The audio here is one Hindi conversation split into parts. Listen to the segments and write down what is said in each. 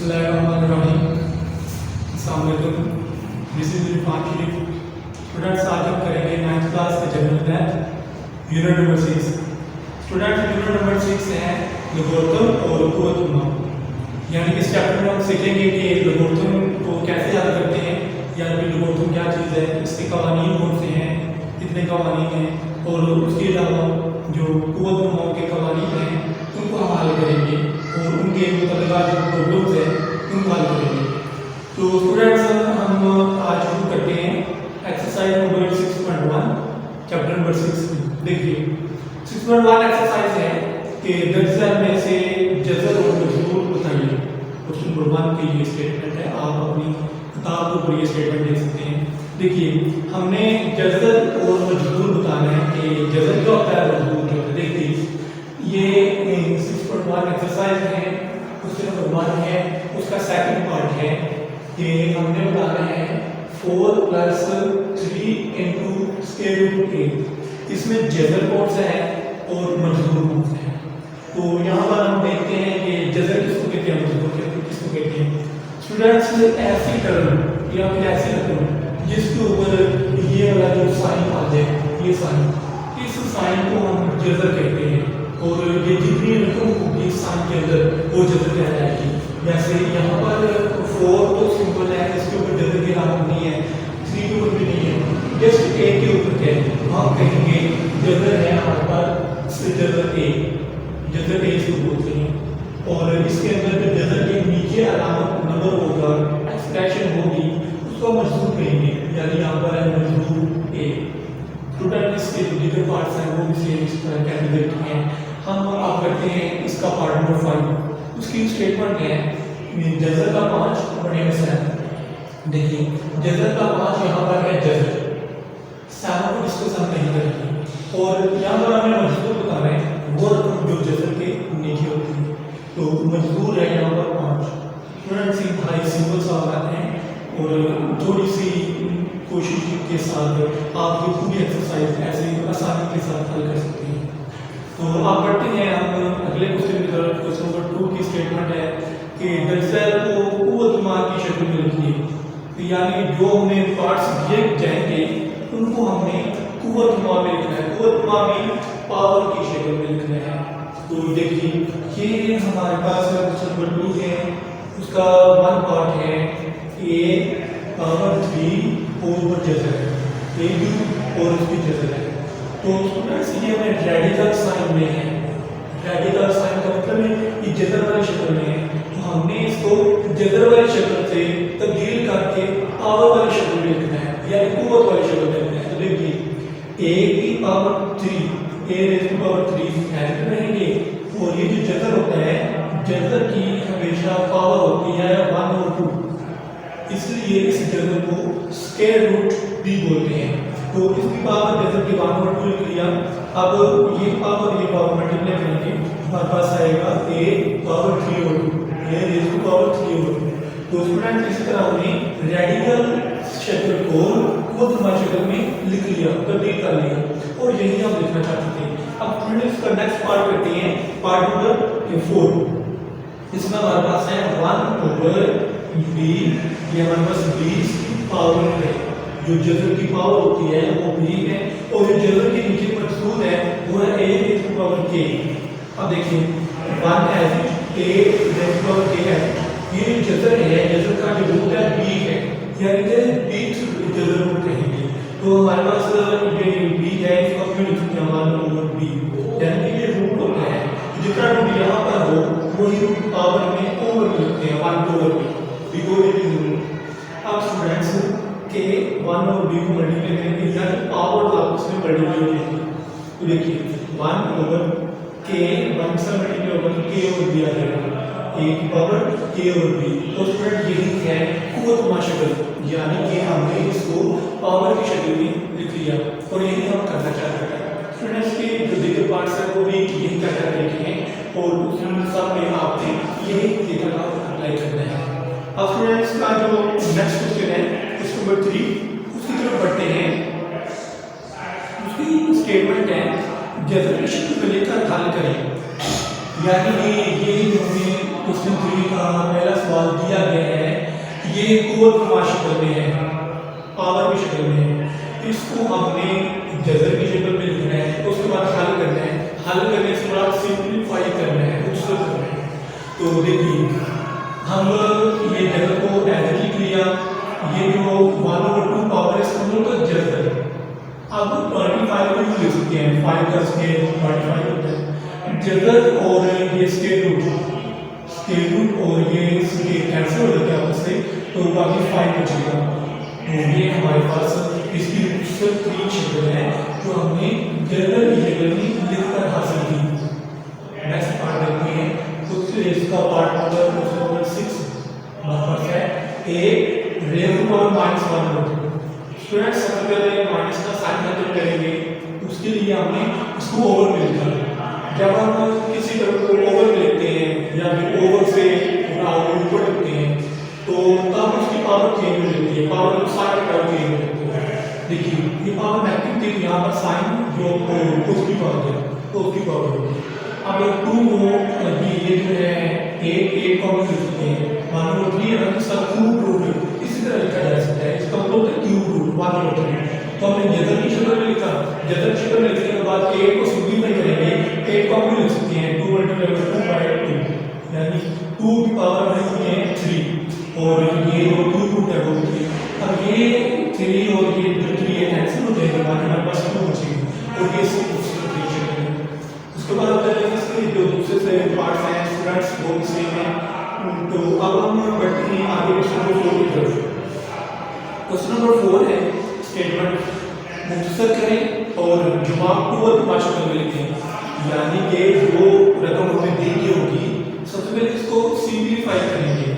बिस्मिल्लाहिर्रहमानिर्रहीम। अस्सलाम वालेकुम। This is Irfan Sharif. Students, आज हम करेंगे 9th क्लास का general math unit number 6। Students, unit number 6 है लोगरिथम और कुव्वतुल्मा। यानी कि इस चैप्टर में हम सीखेंगे कि लोगरिथम को कैसे याद करते हैं, या फिर लोगरिथम क्या चीज़ है, इसके कवानीन कौन से हैं, कितने कवानीन हैं, और उसके अलावा जो कुव्वतुल्मा के कवानीन हैं उनको हम हल करेंगे और उनके मुतल्लिका जो प्रॉब्लम्स हैं उनको हल करेंगे। तो स्टूडेंट्स, हम आज शुरू करते हैं एक्सरसाइज नंबर 6.1 चैप्टर नंबर 6। देखिए 6.1 एक्सरसाइज है कि दर्जन में से जज़र और मजबूर बताइए। क्वेश्चन नंबर 1 की ये स्टेटमेंट है, आप अपनी किताब के ऊपर ये स्टेटमेंट देख सकते हैं। देखिए हमने जज़र और मजबूर बताना है कि जज़र क्या होता है, मजबूर क्या होता है। देखिए ये 6.1 एक्सरसाइज है, क्वेश्चन नंबर 1 है, उसका सेकंड पार्ट है कि हमने बताना है 4 + 3 × स्क्वायर रूट 8। इसमें जज़र कौन सा है और मजबूर कौन सा है। तो यहाँ पर हम देखते हैं कि जज़र किसको कहते हैं, मजबूर किसको कहते हैं। स्टूडेंट्स, ऐसी टर्म या फिर ऐसी रकम जिसके ऊपर ये वाला जो साइन आ जाए, ये साइन, इस साइन को हम जज़र कहते हैं। और ये जितनी रकम होगी साइन के अंदर वो जज़र कहलाएगी। जैसे यहाँ पर 4 तो सिंपल है, इसके ऊपर जज़र की राहत नहीं है, 3 के ऊपर भी नहीं है, जस्ट ए के ऊपर है। हम कहेंगे जज़र है हमारे पास जज़र ए, जज़र ए इसको बोलते हैं। और इसके अंदर जो जज़र के नीचे अलामत नंबर होगा, एक्सप्रेशन होगी, उसको मजबूर कहेंगे। यानी यहाँ पर है मजबूर ए। स्टूडेंट, इसके जो दीगर पार्ट्स हैं वो भी सेम इस तरह कैलकुलेट किए हैं। हम आप करते हैं इसका पार्ट नंबर 5। उसकी स्टेटमेंट है जज़र का 5 बटे में 7। देखिए जज़र का 5 यहाँ पर है जज़र, 7 को डिस्कस हम नहीं करेंगे। और यहाँ पर हमें मजबूर बताना है वो रकम जो जज़र के नीचे होती है। तो मजबूर है यहाँ पर 5। स्टूडेंट्स, भाई सिंपल सवाल हैं और थोड़ी सी कोशिश के साथ आप ये पूरी एक्सरसाइज ऐसे आसानी के साथ हल कर सकते हैं। तो आप पढ़ते हैं, हम अगले क्वेश्चन की तरफ। क्वेश्चन नंबर 2 की स्टेटमेंट है कि दरअसल को कुव्वतुल्मा की शक्ल में लिखिए। तो यानी जो हमें पार्ट्स दिए जाएंगे उनको हमने कुव्वतुल्मा में लिखना है, कुव्वतुल्मा में पावर की शक्ल में लिखना है। तो देखिए ये हमारे पास क्वेश्चन नंबर 2 है, उसका 1 पार्ट है A⁴ जज़र है, A और उसकी जज़र है। तो स्टूडेंट्स, ये हमें रेडिकल साइन में है। रेडिकल साइन का मतलब है ये जज़र वाली शक्ल में है, तो हमने इसको जज़र वाली शक्ल से तब्दील करके पावर वाली शक्ल में लिखना है, यानी कुव्वत वाली शक्ल में लिखना है। तो देखिए A⁴ ऐसे रहेंगे। और ये जो जज़र होता है, जज़र की हमेशा पावर होती है 1 और 2, इसलिए इस जज़र को स्क्वायर रूट भी बोलते हैं। तो इसकी पावर जज़र की 1 और 2 लिख लिया। अब ये पावर मल्टीप्लाई करेंगे, हमारे पास आएगा A⁴ और 2। तो स्टूडेंट, इस तरह हमने रेडिकल शक्ल को कुव्वतुल्मा शक्ल में लिख लिया, तब्दील कर लिया, और यही हम लिखना चाहते थे। अब स्टूडेंट, इसका नेक्स्ट पार्ट करते हैं, पार्ट नंबर 4। इसमें हमारे पास है 1/b, ये हमारे पास 20 की पावर है। जो जज़र की पावर होती है वो b है, और जो जज़र के नीचे मौजूद है वो है A⁴k। अब देखिए 1 A⁴k है, ये जज़र है, जज़र का जो रूट है b है, यानी कि b जज़र रूट कहेंगे। तो हमारे पास ये b है, इसको क्यों लिखते हैं 1/b, यानी कि ये रूट होता है। जितना रूट यहाँ पर हो वही रूट पावर में ओवर लिखते हैं, 1/b। अब स्टूडेंट्स के 1 और b को मल्टीप्लाई करेंगे, यानी पावर आपस में मल्टीप्लाई होगी। तो देखिए 1/k 1 से मल्टीप्लाई होगा तो k और b आ जाएगा, a की पावर k और b। तो स्टूडेंट यही है कुव्वतुल्मा शक्ल, यानी कि हमने इसको पावर की शक्ल में लिख लिया, और यही हम करना चाहते हैं। स्टूडेंट्स, के जो दीगर पार्ट्स हैं वो भी यही करना लिखे हैं, और सब में आपने यही तरीका का अप्लाई करना है। अब स्टूडेंट्स का जो नेक्स्ट क्वेश्चन है, क्वेश्चन नंबर 3, उसकी तरफ बढ़ते हैं। उसकी स्टेटमेंट है जज़र की शक्ल में लेकर हल करें। यानी कि ये जो हमें क्वेश्चन 3 का पहला सवाल दिया गया है, ये कोलक्रमा शक्ल में है, पावर की शक्ल में है, इसको हमने जज़र की शक्ल में लिखना है, उसके बाद हल करना है, हल करने से बाद सिंपलीफाई करना है, उसको करना है। तो देखिए हम ये जज़र को ऐसे लिख लिया, ये जो 1/2 पावर है इसको तो जज़र। अब 25 को लिख सकते हैं, 5 का स्क्वायर 25 होता है, जज़र और ये स्क्वायर रूट और ये कैंसिल हो जाते हैं आपस में, तो बाकी 5 बचेगा। तो ये हमारे पास इसकी 3 शक्ल है जो हमने जज़र की शक्ल में लिखकर हासिल की। नेक्स्ट पार्ट देखते हैं, तो इसका पार्ट नंबर 6 हमारे पास है a raise to power -1/2। Students सबसे पहले माइनस का साइन हासिल करेंगे, उसके लिए हमने इसको ओवर में लिखा है। जब हम किसी तरफ को ओवर में लिखते हैं या फिर ओवर से ऊपर लिखते हैं तो तब उसकी पावर चेंज हो जाती है, पावर साइन का चेंज हो जाती है। देखिए ये पावर नेगेटिव थी, यहाँ पर साइन जो पॉजिटिव पावर है तो उसकी पावर होगी। अब 2 को ये जो है 8 को हम लिख सकते हैं, 1/3 है ना, इसका क्यूब रूट इसी तरह लिखा जा सकता है, इसका मतलब है क्यूब रूट 1/3। तो हमने जज़र की शक्ल में लिखा, जज़र की शक्ल में लिखने के बाद 8 को सिंपलीफाई करेंगे, 8 को हम लिख सकते हैं 2/2 यानी 2 की पावर में है 3 और ये जो क्यूब रूट है वो 3। अब ये 3 और ये जो 3 है कैंसिल हो जाएगा, हमारे पास 2 बचेगा और ये उसके बाद इसके जो दूसरे से पार्ट्स हैं स्टूडेंट्स वो भी सेम है। तो अब हम बढ़ते हैं आगे क्वेश्चन नंबर 4 की तरफ। क्वेश्चन नंबर 4 है स्टेटमेंट मुख्तसर करें और जवाब को शक्ल में लिखें, यानी कि जो रकम हमें दी गई होगी सबसे पहले इसको सिंपलीफाई करेंगे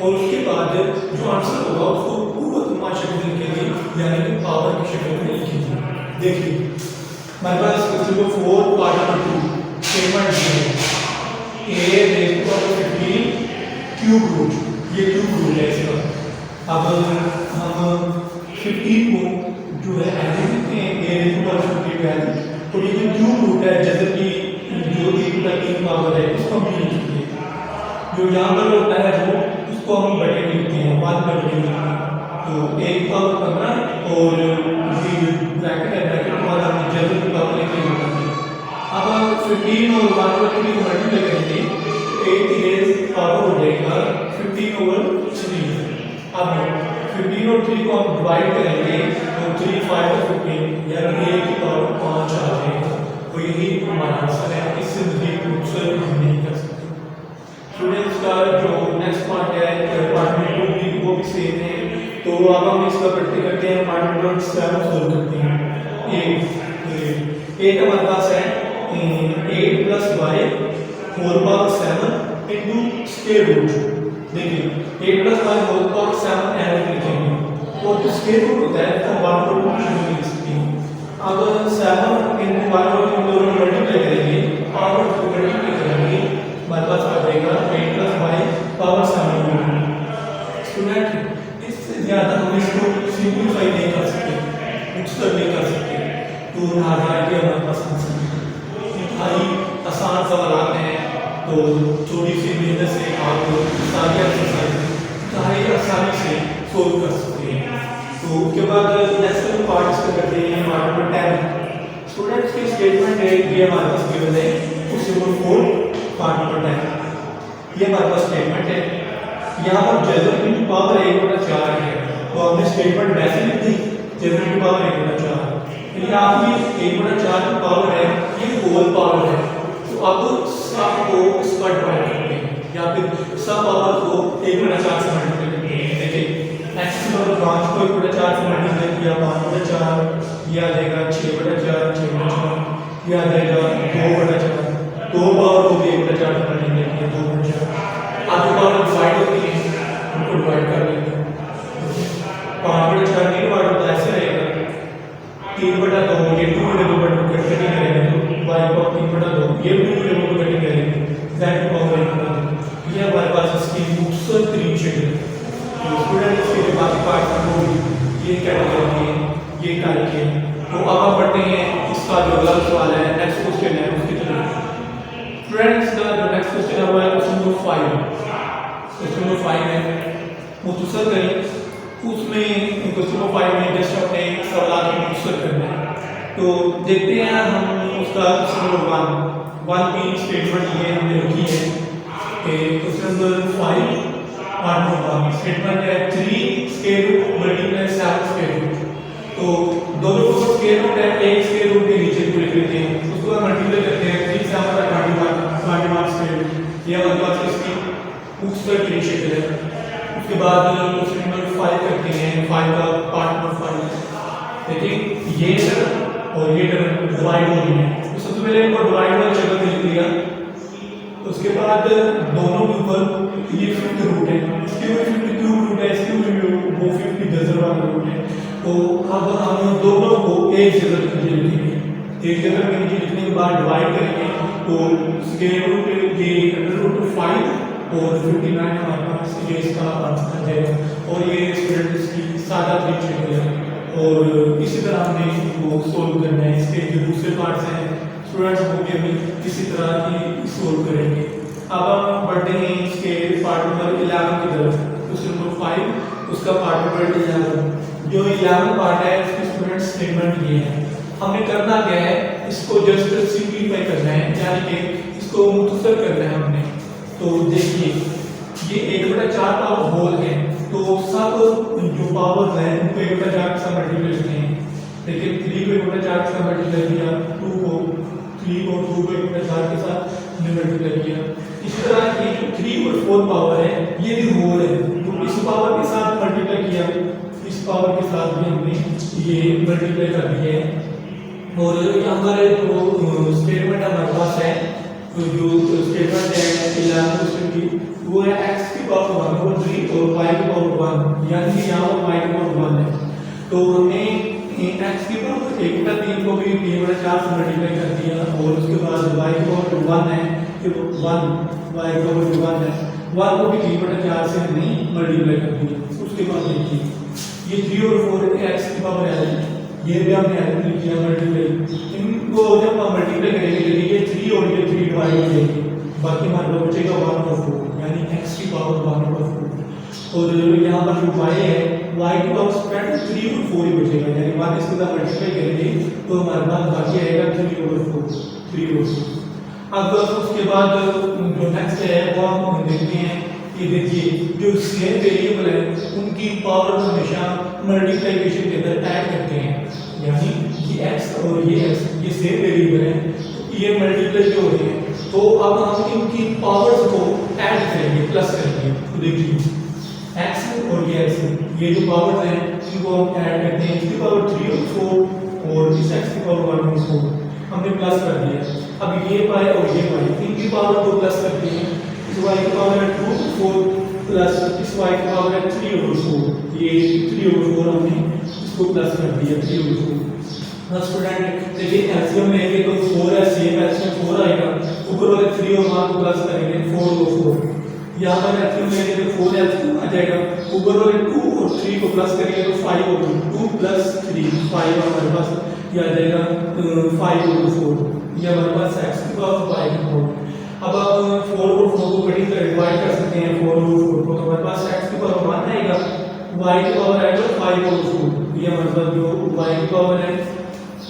और उसके बाद जो आंसर होगा उसको पूर्वतमा शक्ल में लिखेंगे, यानी कि पावर की शक्ल में लिखेंगे। देखिए हमारे पास question number 4 part number 2 statement है a raise to power 15 cube root, ये क्यूब रूट है इसका। अब हम 15 को जो है ऐसे लिखते हैं a raise to power 15 value, और ये जो क्यूब रूट है जैसे कि जो 3 पावर है उसको हम लिख सकते हैं, जो यहाँ पर होता है वो उसको हम बटे लिखते हैं 1/2 लिखते हैं। तो 1 पावर 15 और ब्रैकेट है, ब्रैकेट के बाद हमने जज़र की पावर लिखी होती है। अब 15 और 1/3 को मल्टीप्लाई करेंगे, 8 रेज़ पावर हो जाएगा 15/3। अब 15 और 3 को हम डिवाइड करेंगे तो 3 5 और 15 यानी 1 की पावर 5 आ जाएगा। तो यही हमारा आंसर है, इससे मज़ीद मुख्तसर हम नहीं कर सकते। स्टूडेंट्स का जो नेक्स्ट पार्ट है पार्ट में वो भी सेम है। तो अब हम इसका करते करते हैं पार्ट नंबर 7 सोल्व करते हैं। 8 हमारे पास है 8 + y 4/7 इंटू स्क्वायर रूट। देखिए 8 + y 4/7 ऐसे लिखेंगे और जो स्क्वायर रूट होता है तो 1/2 लिख सकते हैं। अब 7 इंटू 1/2 हम दोनों मल्टीप्लाई करेंगे, पावर को मल्टीप्लाई करेंगे, हमारे पास आ जाएगा 8 + y पावर 7। स्टूडेंट इससे ज़्यादा हम इसको सिंपलीफाई नहीं कर सकते, मुख्तसर नहीं कर सकते, तो लिहाजा ये हमारे पास आंसर है। इंतहाई आसान सवाल हैं, तो थोड़ी सी मेहनत से आप सारी एक्सरसाइज इंतहाई आसानी से सोल्व कर सकते हैं। तो उसके बाद नेक्स्ट पार्ट इसका करते हैं पार्ट नंबर 10। स्टूडेंट्स की स्टेटमेंट है ये हमारे पास गिवन है क्वेश्चन नंबर 4 पार्ट नंबर 10। ये हमारे पास स्टेटमेंट है, यहाँ पर जज़र की पावर 1/4 है, तो हमने स्टेटमेंट वैसे लिख दी जज़र की पावर 1/4, यानी आपकी 1/4 की पावर है, ये होल पावर है। तो अब सब को इसका डिवाइड करते हैं या फिर सब पावर को 1/4 से मल्टीप्लाई करते हैं। देखिए x की पावर 5 को 1/4 से मल्टीप्लाई किया 5/4, ये आ जाएगा 6/4, 6/4, ये आ जाएगा 2/4, 2 पावर को 1/4 से मल्टीप्लाई किया 2/4। आगे पावर डिवाइड होती है, उनको डिवाइड कर लेते हैं। 5/4 नहीं डिवाइड होता, ऐसे रहेगा 3/2, ये 2/2 कटिंग करेंगे तो y को 3/2, ये 2/2 कटिंग करेंगे z की पावर 1/2। ये हमारे पास इसकी मुख्तसर तरीन शक्ल है। तो स्टूडेंट इसके जो बाकी पार्ट हैं वो ये कैटेगरी है, ये करके तो अब हम पढ़ते हैं इसका जो अगला सवाल है, नेक्स्ट क्वेश्चन है उसकी तरफ। स्टूडेंट्स का जो नेक्स्ट क्वेश्चन है वो है क्वेश्चन नंबर 5। क्वेश्चन नंबर 5 है मुख्तसर करें, उसमें क्वेश्चन नंबर 5 में जस्ट अपने सवाल की मुख्तसर करना है। तो देखते हैं हम उसका क्वेश्चन नंबर 1 की स्टेटमेंट ये हमने लिखी है कि question number 5 part number 1 statement है 3 square root multiply 7 square root. तो दोनों को स्क्वायर रूट है, एक स्क्वायर रूट के नीचे को लिख लेते हैं, उसको हम मल्टीप्लाई करते हैं 3 से हमारा 21 स्क्वायर रूट, ये हमारे पास इसकी मुख्तसर की शक्ल है। उसके बाद क्वेश्चन नंबर 5 करते हैं, 5 का पार्ट नंबर 5 देखिए ये टर्म और ये टर्म डिवाइड हो रही है। तो सबसे पहले इनको डिवाइड वाली जगह पे लिख लिया, उसके बाद दोनों के ऊपर ये 50 रूट है, इसके ऊपर 50 क्यूब रूट है, इसके ऊपर वो 50 डजन वाला रूट है। तो अब हम दोनों को एक जगह के नीचे लिखेंगे, एक जगह के नीचे लिखने के बाद डिवाइड करेंगे। तो स्क्वायर रूट ये अंडर रूट 5 और 59 हमारे पास ये इसका आंसर आ जाएगा। और ये स्टूडेंट इसकी सादा तरीके से है और इसी तरह हमने इसको सोल्व करना है। इसके जो दूसरे पार्ट्स हैं स्टूडेंट्स को भी अभी इसी तरह ही सोल्व करेंगे। अब हम बढ़ते हैं इसके पार्ट नंबर 11 की तरफ। क्वेश्चन नंबर 5 उसका पार्ट नंबर 11, जो 11 पार्ट है उसकी स्टूडेंट स्टेटमेंट ये है। हमने करना क्या है, इसको जस्ट सिंपलीफाई करना है, यानी कि इसको मुख्तसर करना है हमने। तो देखिए ये 1/4 पावर होल है, तो सब जो पावर्स हैं उनको 1/4 के साथ मल्टीप्लाई करते हैं। लेकिन 3 को 1/4 के साथ मल्टीप्लाई किया, 2 को 3 और 2 को 1/4 के साथ मल्टीप्लाई किया। इसी तरह ये जो 3 और 4 पावर है ये भी होल है, तो इस पावर के साथ मल्टीप्लाई किया, इस पावर के साथ भी हमने ये मल्टीप्लाई कर दिया है। और यहाँ पर जो स्टेटमेंट हमारे पास है, तो जो स्टेटमेंट है 11 की वो है x की पावर 1/3 और y की पावर 1, यानी कि यहाँ पर y की पावर 1 है। तो हमने x की पावर 1/3 को भी 3/4 से मल्टीप्लाई कर दिया और उसके बाद y की पावर 1 है, तो 1 y की पावर 1 है, 1 को भी 3/4 से हमने मल्टीप्लाई कर दिया। उसके बाद देखिए ये 3 और 4 x की पावर है, ये भी हमने ऐड किया मल्टीप्लाई। इनको जब हम मल्टीप्लाई करेंगे तो ये 3 और ये 3 डिवाइड हो जाएंगे, बाकी हमारे पास बचेगा 1/4, यानी x की पावर 1/4। और यहाँ पर जो y है y की पावर स्क्वायर 3 और 4 ही बचेगा, यानी 1 इसके साथ मल्टीप्लाई करेंगे तो हमारे पास बाकी आएगा 3/4। अब उसके बाद जो नेक्स्ट है वो हम देखते हैं कि देखिए जो सेम वेरिएबल है उनकी पावर हमेशा मल्टीप्लिकेशन के अंदर ऐड करते हैं, यानी ये x और ये x ये सेम वेरिएबल है, तो ये मल्टीप्लाई जो हो रहे हैं, तो अब हम इनकी पावर्स को ऐड करेंगे, प्लस करेंगे। तो देखिए x और ये x ये जो पावर्स हैं इनको हम ऐड करते हैं, इसकी पावर 3 और 4 और इस x की पावर 1 और 4 हमने प्लस कर दिया। अब ये y और ये y इनकी पावर को प्लस करते हैं, इस y की पावर है 2 4 प्लस इस y की पावर है 3 और 4, ये 3 और 4 हमने इसको प्लस कर दिया 3 और 4। हाँ स्टूडेंट देखिए एलसीएम में एक तो 4 है, सेम एलसीएम 4 आएगा, ऊपर वाले 3 और 1 को प्लस करेंगे 4 और 4, यहाँ पर एलसीएम में तो 4 एलसीएम आ जाएगा, ऊपर वाले 2 और 3 को प्लस करेंगे तो 5 और 2 प्लस 3 5 हमारे पास ये आ जाएगा 5 और 4, ये हमारे पास x की पावर 5 की पावर। अब आप 4 और 4 को कटिंग कर डिवाइड कर सकते हैं, 4 और 4 को, तो हमारे पास x की पावर 1 आएगा, y की पावर आएगा 5 और 4, ये हमारे पास जो y की पावर है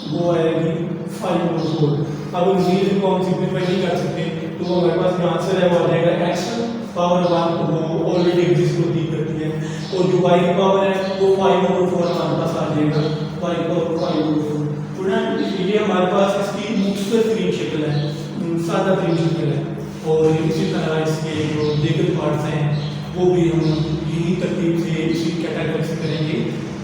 वो आएगी 5 और 4। अब इन चीज़ को हम सिंपलीफाई नहीं कर सकते, तो हमारे पास जो आंसर है वो आ जाएगा x पावर 1 वो ऑलरेडी एग्जिस्ट होती करती है, और जो y की पावर है वो 5 और 4 हमारे पास आ जाएगा, y की पावर 5 और 4। स्टूडेंट ये हमारे पास इसकी मुख्तसर तीन शक्ल है, सादा तीन शक्ल है, और इसी तरह इसके जो दीगर पार्ट्स हैं वो भी हम यही तरतीब से इसी कैटेगरी से करेंगे।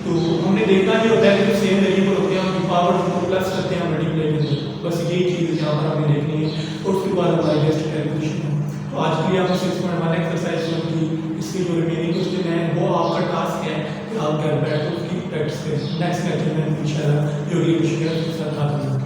तो हमने देखा जो होता है कि जो सेम वेरिएबल होते हैं उनकी पावर को प्लस करते हैं मल्टीप्लाई करते हैं, बस यही चीज़ यहाँ पर हमें देखनी है, और उसके बाद हमारा नेक्स्ट कैलकुलेशन है। तो आज के लिए आपने 6.1 एक्सरसाइज की, इसके जो रिमेनिंग क्वेश्चन है वो आपका टास्क है कि आप घर बैठ कर उसकी प्रैक्टिस करें। नेक्स्ट लेक्चर में इंशाल्लाह जो भी क्वेश्चन है उसके साथ हाजिर होंगे।